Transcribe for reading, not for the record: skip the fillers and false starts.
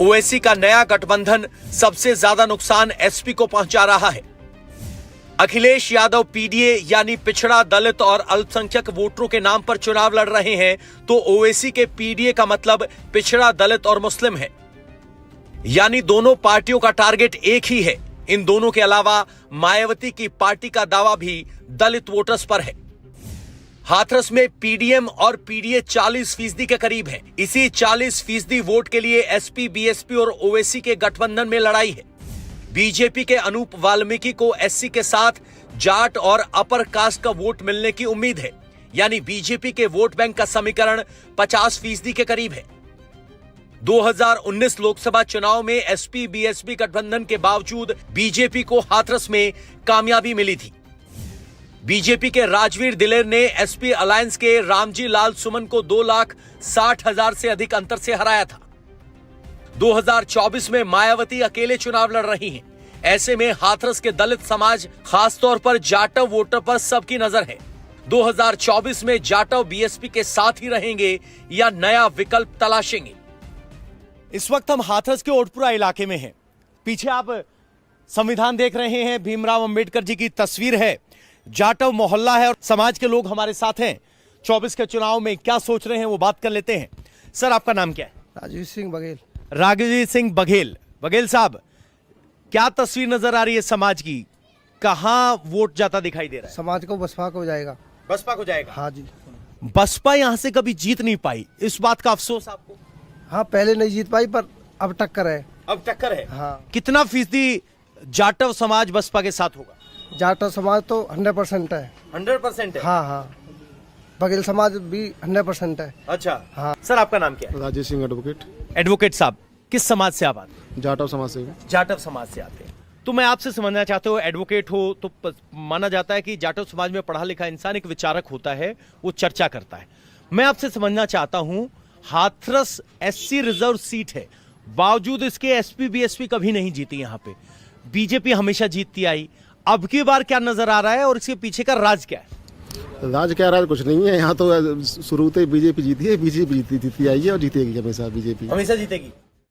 ओवैसी का नया गठबंधन सबसे ज्यादा नुकसान एसपी को पहुंचा रहा है। अखिलेश यादव पीडीए यानी पिछड़ा, दलित और अल्पसंख्यक वोटरों के नाम पर चुनाव लड़ रहे हैं, तो ओवैसी के पीडीए का मतलब पिछड़ा, दलित और मुस्लिम है, यानी दोनों पार्टियों का टारगेट एक ही है। इन दोनों के अलावा मायावती की पार्टी का दावा भी दलित वोटर्स पर है। हाथरस में पीडीएम और पीडीए 40% के करीब है। इसी 40% वोट के लिए एसपी, बीएसपी और ओवैसी के गठबंधन में लड़ाई है। बीजेपी के अनूप वाल्मीकि को एससी के साथ जाट और अपर कास्ट का वोट मिलने की उम्मीद है, यानी बीजेपी के वोट बैंक का समीकरण 50% के करीब है। 2019 लोकसभा चुनाव में एसपी बीएसपी गठबंधन के बावजूद बीजेपी को हाथरस में कामयाबी मिली थी। बीजेपी के राजवीर दिलेर ने एसपी अलायंस के रामजी लाल सुमन को 2,60,000 से अधिक अंतर से हराया था। 2024 में मायावती अकेले चुनाव लड़ रही हैं। ऐसे में हाथरस के दलित समाज, खासतौर पर जाटव वोटर पर सबकी नजर है। 2024 में जाटव बीएसपी के साथ ही रहेंगे या नया विकल्प तलाशेंगे। इस वक्त हम हाथरस के ओटपुरा इलाके में हैं। पीछे आप संविधान देख रहे हैं, भीमराव अंबेडकर जी की तस्वीर है। जाटव मोहल्ला है और समाज के लोग हमारे साथ हैं। 24 के चुनाव में क्या सोच रहे हैं वो बात कर लेते हैं। सर, आपका नाम क्या है? राजवीर सिंह बघेल। राजवीर सिंह बघेल। बघेल साहब, क्या तस्वीर नजर आ रही है समाज की? कहां वोट जाता दिखाई दे रहा है? समाज को बसपा को जाएगा। बसपा को जाएगा? हाँ जी। बसपा यहां से कभी जीत नहीं पाई, इस बात का अफसोस आपको? हाँ, पहले नहीं जीत पाई पर अब टक्कर है। अब टक्कर है। हाँ। कितना फीसदी जाटव समाज बसपा के साथ होगा? जाटव समाज तो 100% है। 100% है? हाँ हाँ। बघेल समाज भी 100% है। अच्छा। हाँ। सर, आपका नाम क्या है? राजेश सिंह एडवोकेट। एडवोकेट साहब, किस समाज से आप आते हैं? जाटव समाज से। जाटव समाज से आते हैं। तो मैं आपसे समझना चाहता हूँ, एडवोकेट हो तो माना जाता है कि जाटव समाज में पढ़ा लिखा इंसान एक विचारक होता है, वो चर्चा करता है। मैं आपसे समझना चाहता हूँ, हाथरस एससी रिजर्व सीट है, बावजूद इसके एसपी बीएसपी कभी नहीं जीती। यहाँ पे बीजेपी हमेशा जीतती आई। अब की बार क्या नजर आ रहा है और इसके पीछे का राज क्या है? राज क्या, राज कुछ नहीं है। यहाँ तो शुरू से बीजेपी जीती है, बीजेपी जीती आई है और जीतेगी हमेशा। बीजेपी हमेशा जीतेगी।